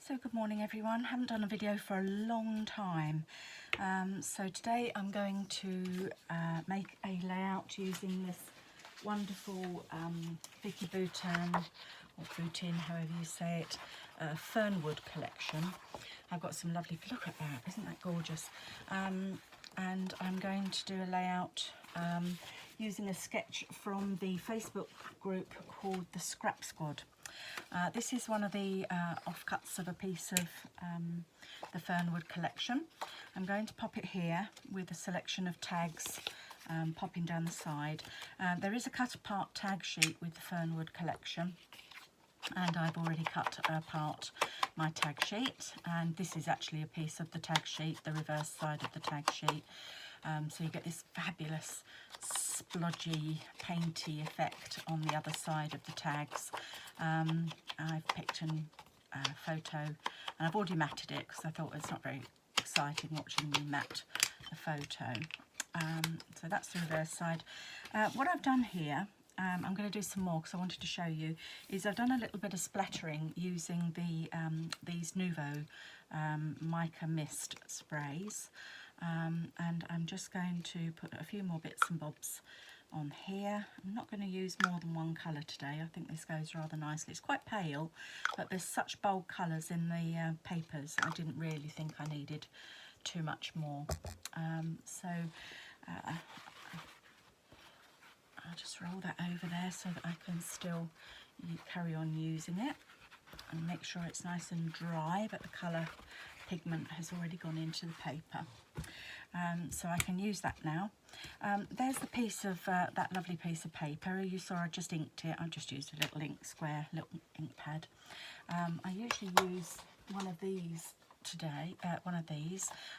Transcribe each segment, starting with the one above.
So good morning everyone, haven't done a video for a long time. So today I'm going to make a layout using this wonderful Vicki Boutin, or Boutin, however you say it, Fernwood collection. I've got some lovely, look at that, isn't that gorgeous? And I'm going to do a layout using a sketch from the Facebook group called the Scrap Squad. This is one of the offcuts of a piece of the Fernwood collection. I'm going to pop it here with a selection of tags popping down the side. There is a cut apart tag sheet with the Fernwood collection, and I've already cut apart my tag sheet, and this is actually a piece of the tag sheet, the reverse side of the tag sheet. So you get this fabulous splodgy, painty effect on the other side of the tags. I've picked a photo, and I've already matted it because I thought it's not very exciting watching me mat a photo. So that's the reverse side. What I've done here, I'm going to do some more because I wanted to show you, is I've done a little bit of splattering using the these Nouveau mica mist sprays. And I'm just going to put a few more bits and bobs on here. I'm not going to use more than one colour today. I think this goes rather nicely. It's quite pale, but there's such bold colours in the papers. I didn't really think I needed too much more. So I'll just roll that over there so that I can still carry on using it, and make sure it's nice and dry, but the colour pigment has already gone into the paper. So I can use that now. There's the piece of that lovely piece of paper. You saw I just inked it. I just used a little little ink pad. I usually use one of these today,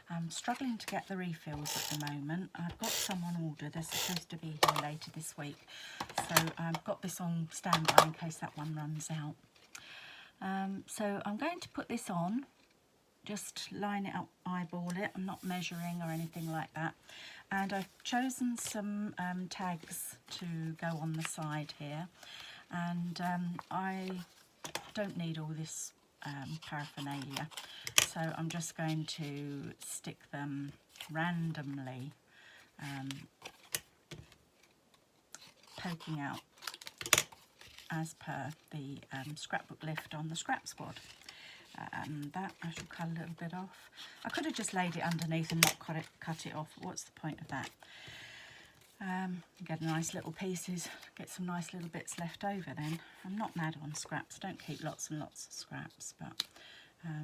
I'm struggling to get the refills at the moment. I've got some on order. They're supposed to be here later this week. So I've got this on standby in case that one runs out. So I'm going to put this on. Just line it up, eyeball it. I'm not measuring or anything like that. And I've chosen some tags to go on the side here. And I don't need all this paraphernalia. So I'm just going to stick them randomly, poking out as per the scrapbook lift on the Scrap Squad. That I shall cut a little bit off. I could have just laid it underneath and not cut it off. What's the point of that? Get nice little pieces, get some nice little bits left over then. I'm not mad on scraps. I don't keep lots and lots of scraps, but there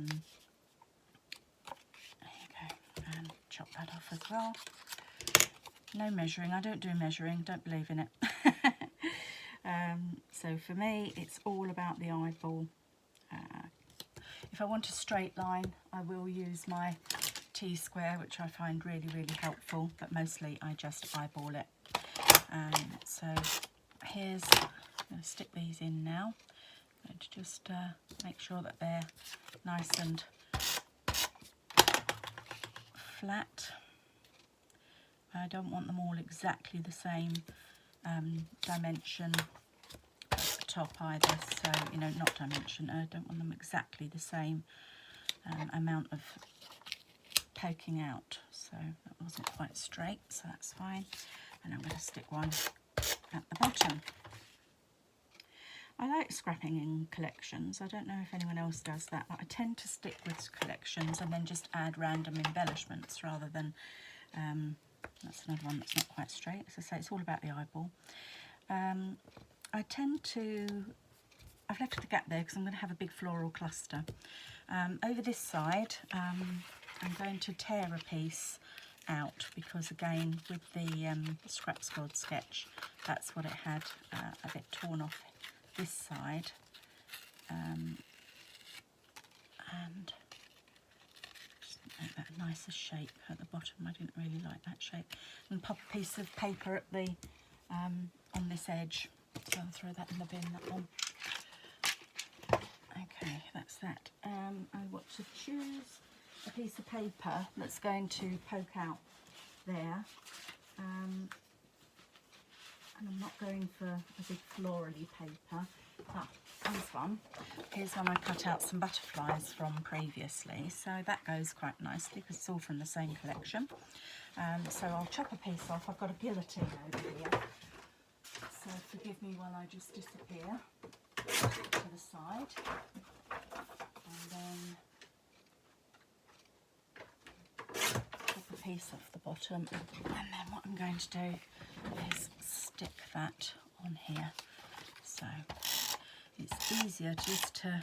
you go. And chop that off as well. No measuring. I don't do measuring. Don't believe in it. So for me, it's all about the eyeball. If I want a straight line, I will use my T-square, which I find really, really helpful, but mostly I just eyeball it. So here's, I'm going to stick these in now. I'm going to just make sure that they're nice and flat. I don't want them all exactly the same dimension top either, so not dimension, I don't want them exactly the same amount of poking out, so that wasn't quite straight, so that's fine. And I'm going to stick one at the bottom. I like scrapping in collections. I don't know if anyone else does that, but I tend to stick with collections and then just add random embellishments rather than that's another one that's not quite straight. As I say, it's all about the eyeball. I tend to, I've left the gap there because I'm going to have a big floral cluster. Over this side, I'm going to tear a piece out because, again, with the Scrap Squad sketch, that's what it had, a bit torn off this side. And just make that a nicer shape at the bottom. I didn't really like that shape. And pop a piece of paper at the on this edge. So I'll throw that in the bin, that one. Okay, that's that. I want to choose a piece of paper that's going to poke out there. And I'm not going for a big florally paper, but this one, here's one I cut out some butterflies from previously, so that goes quite nicely because it's all from the same collection. So I'll chop a piece off. I've got a guillotine over here, so forgive me while I just disappear to the side, and then chop a piece off the bottom, and then what I'm going to do is stick that on here. So it's easier just to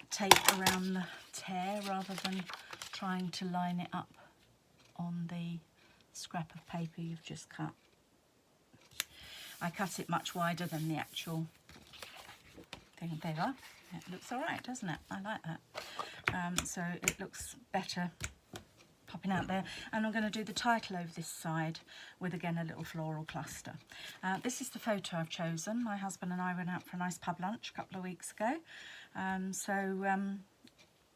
tape around the tear rather than trying to line it up on the scrap of paper you've just cut. I cut it much wider than the actual thing. There you are. It looks all right, doesn't it? I like that. So it looks better popping out there, and I'm going to do the title over this side with again a little floral cluster. This is the photo I've chosen. My husband and I went out for a nice pub lunch a couple of weeks ago,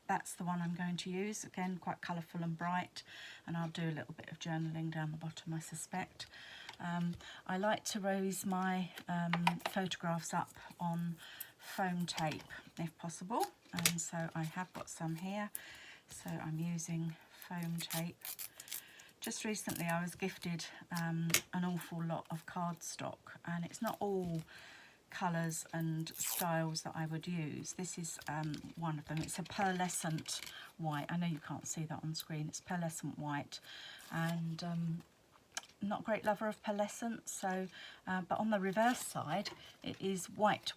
that's the one I'm going to use. Again, quite colourful and bright, and I'll do a little bit of journaling down the bottom, I suspect. I like to raise my photographs up on foam tape if possible, and so I have got some here, so I'm using foam tape. Just recently I was gifted an awful lot of cardstock, and it's not all colours and styles that I would use. This is one of them. It's a pearlescent white. I know you can't see that on screen. It's pearlescent white, and not a great lover of pearlescent, so but on the reverse side it is white.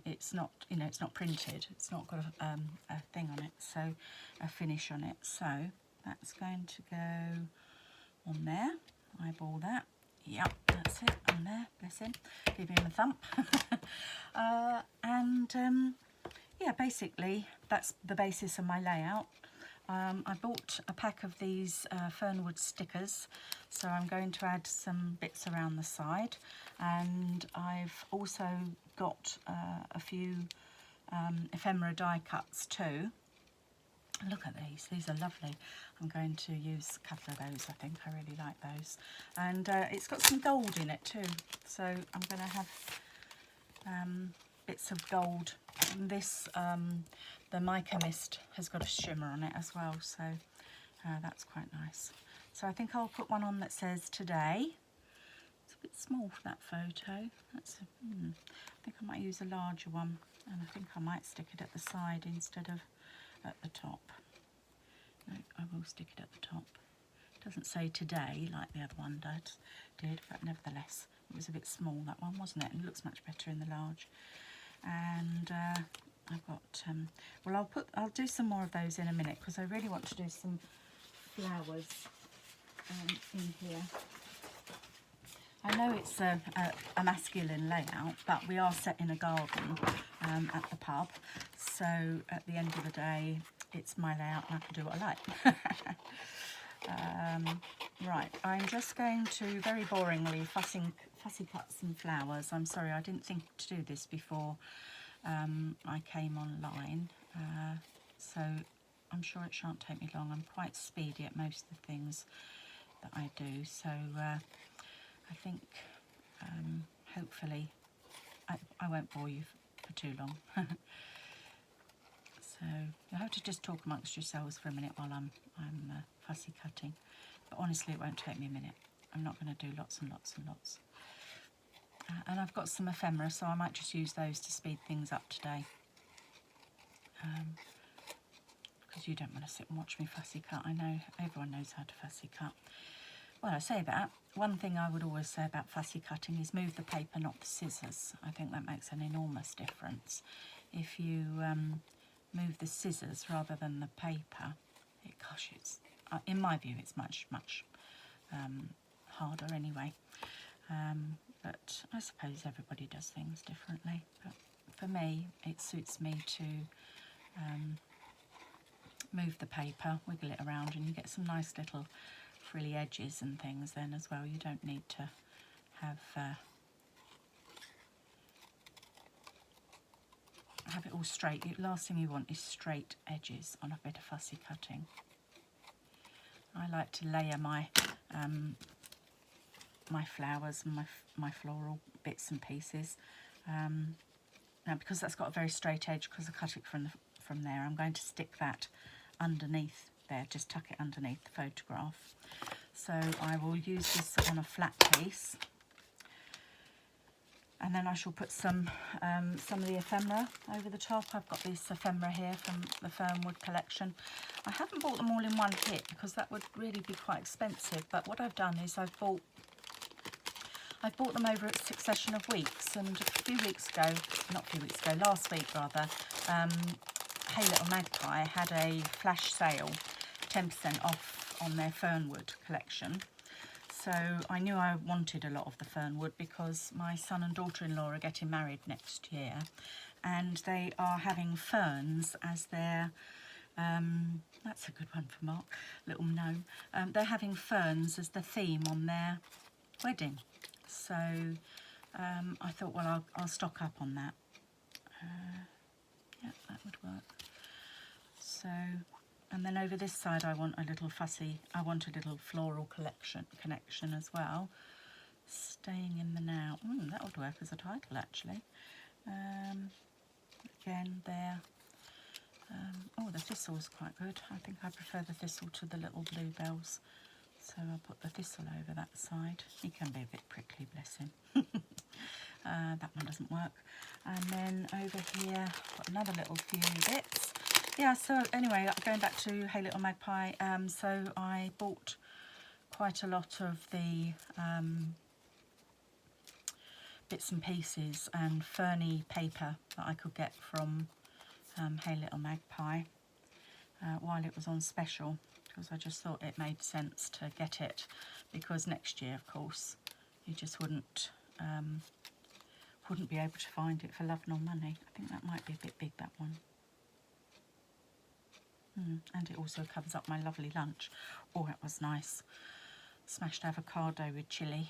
It's not, you know, it's not printed, it's not got a thing on it, so a finish on it. So that's going to go on there. Eyeball that. Yep, that's it, on there. Bless him. Give him a thump. Yeah, basically that's the basis of my layout. I bought a pack of these Fernwood stickers, so I'm going to add some bits around the side, and I've also got a few ephemera die cuts too. Look at these are lovely. I'm going to use a couple of those, I think. I really like those. And it's got some gold in it too, so I'm going to have bits of gold. And this, the mica mist has got a shimmer on it as well, so that's quite nice. So I think I'll put one on that says today. It's a bit small for that photo. That's I think I might use a larger one, and I think I might stick it at the side instead of at the top. No, I will stick it at the top. It doesn't say today like the other one did, but nevertheless, it was a bit small, that one, wasn't it? And it looks much better in the large. And I've got, well, I'll do some more of those in a minute, because I really want to do some flowers in here. I know it's a masculine layout, but we are set in a garden at the pub, so at the end of the day it's my layout and I can do what I like. Right, I'm just going to very boringly fussy cut some flowers. I'm sorry, I didn't think to do this before I came online, so I'm sure it shan't take me long. I'm quite speedy at most of the things that I do, so I think hopefully I won't bore you for too long. So you'll have to just talk amongst yourselves for a minute while I'm fussy cutting. But honestly, it won't take me a minute. I'm not going to do lots and lots and lots. And I've got some ephemera, so I might just use those to speed things up today. Because you don't want to sit and watch me fussy cut. I know everyone knows how to fussy cut. Well, I say that. One thing I would always say about fussy cutting is move the paper, not the scissors. I think that makes an enormous difference. If you move the scissors rather than the paper, gosh, it's in my view it's much harder anyway. But I suppose everybody does things differently. But for me, it suits me to move the paper, wiggle it around, and you get some nice little frilly edges and things then as well. You don't need to have it all straight. The last thing you want is straight edges on a bit of fussy cutting. I like to layer my my flowers and my floral bits and pieces now because that's got a very straight edge, because I cut it from there, I'm going to stick that underneath there, just tuck it underneath the photograph. So I will use this on a flat piece, and then I shall put some of the ephemera over the top. I've got these ephemera here from the Fernwood collection. I haven't bought them all in one hit because that would really be quite expensive, but what I've done is I've bought them over a succession of weeks, and a few weeks ago, last week rather, Hey Little Magpie had a flash sale, 10% off on their Fernwood collection. So I knew I wanted a lot of the Fernwood because my son and daughter-in-law are getting married next year, and they are having ferns as their, that's a good one for Mark, little gnome. They're having ferns as the theme on their wedding. So I thought, well, I'll stock up on that. Yeah, that would work. So, and then over this side I want a little floral connection as well. Staying in the now. That would work as a title actually. Again there. Oh, the thistle's quite good. I think I prefer the thistle to the little bluebells. So I'll put the thistle over that side. He can be a bit prickly, bless him. That one doesn't work. And then over here, got another little few bits. Yeah, so anyway, going back to Hey Little Magpie, so I bought quite a lot of the bits and pieces and ferny paper that I could get from Hey Little Magpie while it was on special, because I just thought it made sense to get it, because next year, of course, you just wouldn't be able to find it for love nor money. I think that might be a bit big, that one. And it also covers up my lovely lunch. Oh, that was nice. Smashed avocado with chilli.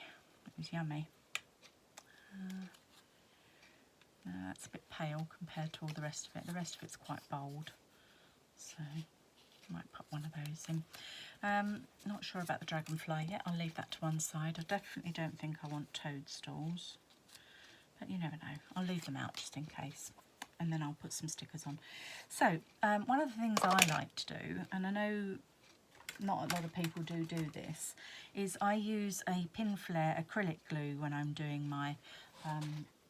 It was yummy. That's a bit pale compared to all the rest of it. The rest of it's quite bold. So I might put one of those in. Not sure about the dragonfly yet. I'll leave that to one side. I definitely don't think I want toadstools. But you never know. I'll leave them out just in case. And then I'll put some stickers on. So, one of the things I like to do, and I know not a lot of people do this, is I use a pin flare acrylic glue when I'm doing my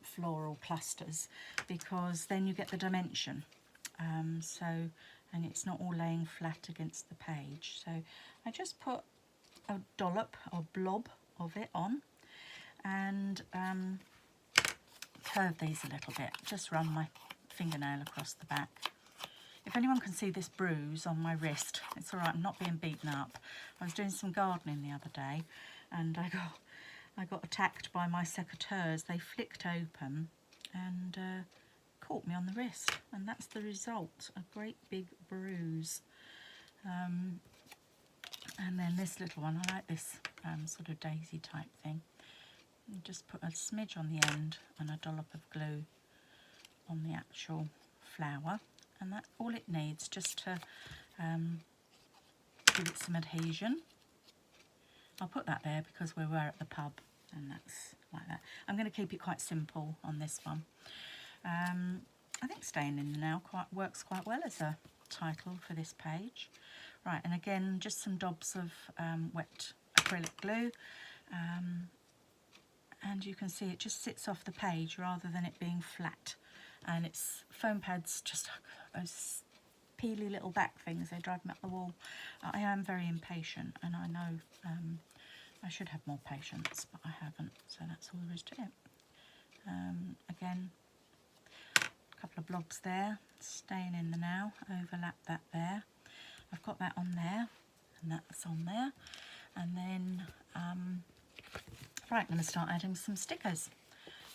floral clusters, because then you get the dimension. And it's not all laying flat against the page. So I just put a dollop or blob of it on, and curve these a little bit. Just run my fingernail across the back. If anyone can see this bruise on my wrist, it's all right, I'm not being beaten up. I was doing some gardening the other day, and I got attacked by my secateurs. They flicked open and caught me on the wrist, and that's the result, a great big bruise. And then this little one, I like this sort of daisy type thing. And just put a smidge on the end and a dollop of glue on the actual flower, and that's all it needs, just to give it some adhesion. I'll put that there because we were at the pub, and that's like that. I'm going to keep it quite simple on this one. I think Staying in the Now works quite well as a title for this page. Right, and again, just some dobs of wet acrylic glue. And you can see it just sits off the page rather than it being flat. And it's foam pads, just those peely little back things, they drive me up the wall. I am very impatient, and I know I should have more patience, but I haven't, so that's all there is to it. Again, a couple of blobs there, Staying in the Now, overlap that there. I've got that on there, and that's on there. And then, right, I'm going to start adding some stickers.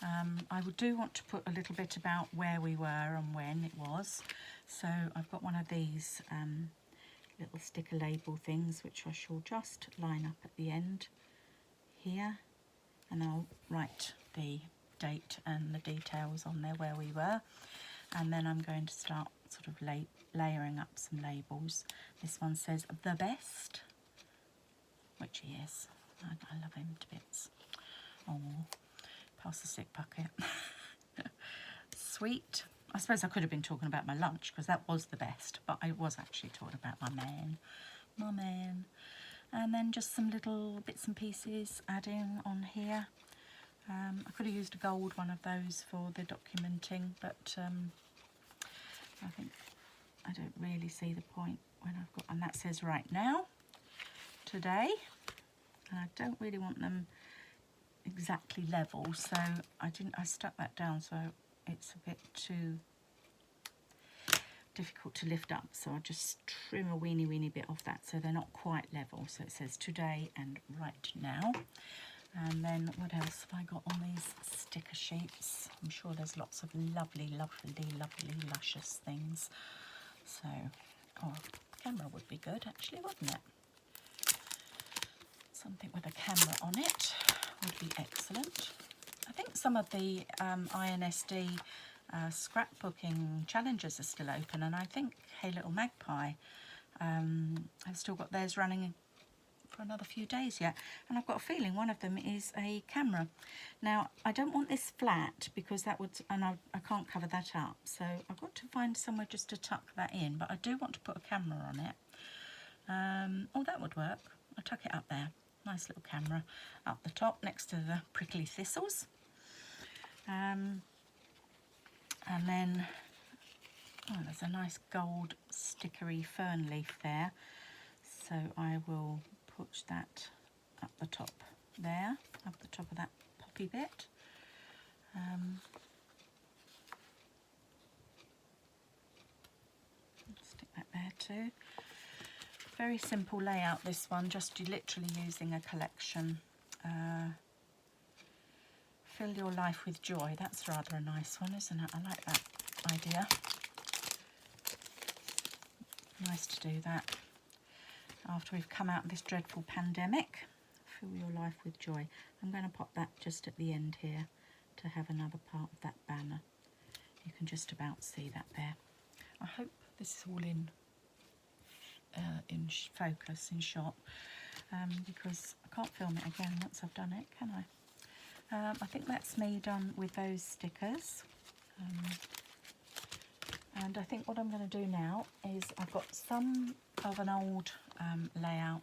I do want to put a little bit about where we were and when it was. So I've got one of these little sticker label things, which I shall just line up at the end here, and I'll write the date and the details on there where we were. And then I'm going to start sort of layering up some labels. This one says The Best, which he is. I love him to bits. Oh, pass the sick bucket. sweet. I suppose I could have been talking about my lunch because that was the best, but I was actually talking about my man. And then just some little bits and pieces adding on here. I could have used a gold one of those for the documenting, but I think I don't really see the point when I've got, and that says right now, today, and I don't really want them exactly level, so I stuck that down so it's a bit too difficult to lift up, so I'll just trim a weeny bit off that so they're not quite level. So it says today and right now. And then what else have I got on these sticker sheets? I'm sure there's lots of lovely luscious things. So, oh, camera would be good actually, wouldn't it? Something with a camera on it would be excellent. I think some of the INSD scrapbooking challenges are still open, and I think Hey Little Magpie has still got theirs running for another few days yet, and I've got a feeling one of them is a camera. Now I don't want this flat because that would, and I can't cover that up, so I've got to find somewhere just to tuck that in, but I do want to put a camera on it. Oh, that would work. I'll tuck it up there. Nice little camera up the top next to the prickly thistles. And then, oh, there's a nice gold stickery fern leaf there, so I will put that up the top there, up the top of that poppy bit. Stick that there too. Very simple layout, this one, just literally using a collection. Fill your life with joy. That's rather a nice one, isn't it? I like that idea. Nice to do that after we've come out of this dreadful pandemic. Fill your life with joy. I'm going to pop that just at the end here to have another part of that banner. You can just about see that there. I hope this is all in focus, in shot, because I can't film it again once I've done it, can I? I think that's me done with those stickers. And I think what I'm going to do now is I've got some of an old layout,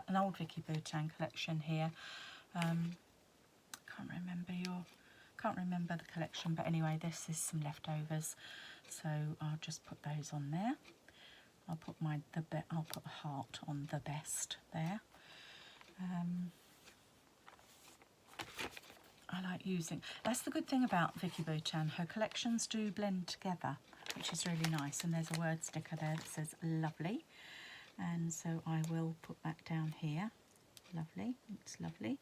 an old Vicki Boutin collection here. Can't remember the collection, but anyway, this is some leftovers, so I'll just put those on there. I'll put I'll put a heart on the best there. I like using, that's the good thing about Vicki Boutin, her collections do blend together, which is really nice, and there's a word sticker there that says lovely, and so I will put that down here. Lovely, it's lovely.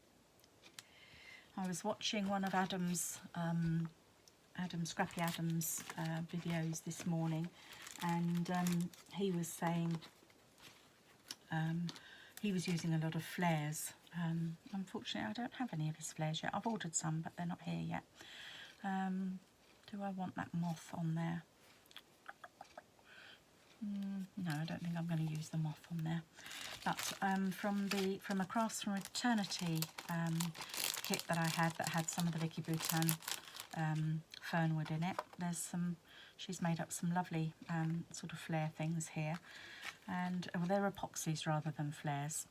I was watching one of Scrappy Adam's videos this morning, and he was saying he was using a lot of flares. Unfortunately, I don't have any of his flares yet. I've ordered some, but they're not here yet. Do I want that moth on there? No, I don't think I'm going to use the moth on there. But from a Crafts from Eternity kit that I had that had some of the Vicki Boutin Fernwood in it, there's some. She's made up some lovely sort of flare things here, and well, they're epoxies rather than flares.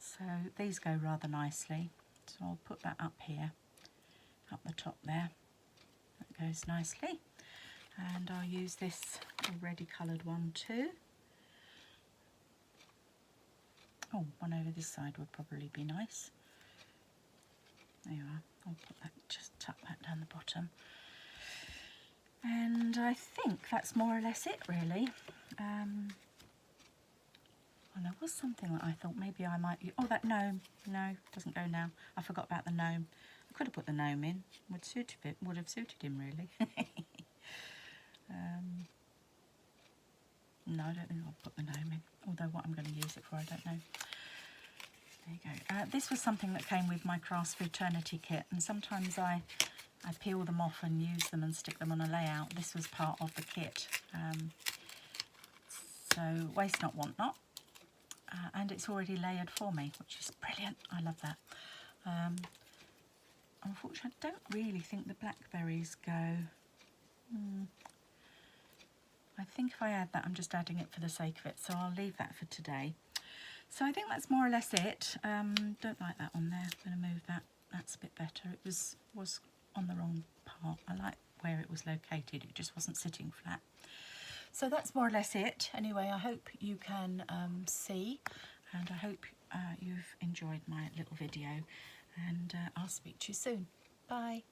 So these go rather nicely. So I'll put that up here, up the top there. That goes nicely. And I'll use this already coloured one too. Oh, one over this side would probably be nice. There you are. I'll put that, just tuck that down the bottom. And I think that's more or less it, really. And there was something that I thought maybe I might use. Oh, that gnome. No, doesn't go now. I forgot about the gnome. I could have put the gnome in. Would have suited him, really. No, I don't think I'll put the gnome in. Although what I'm going to use it for, I don't know. There you go. This was something that came with my Crafts for Eternity kit, and sometimes I peel them off and use them and stick them on a layout. This was part of the kit. So waste not, want not. And it's already layered for me, which is brilliant. I love that. Unfortunately, I don't really think the blackberries go I think if I add that, I'm just adding it for the sake of it, so I'll leave that for today. So I think that's more or less it. Don't like that on there. I'm going to move that. That's a bit better. It was on the wrong part. I like where it was located. It just wasn't sitting flat. So that's more or less it. Anyway, I hope you can see, and I hope you've enjoyed my little video, and I'll speak to you soon. Bye.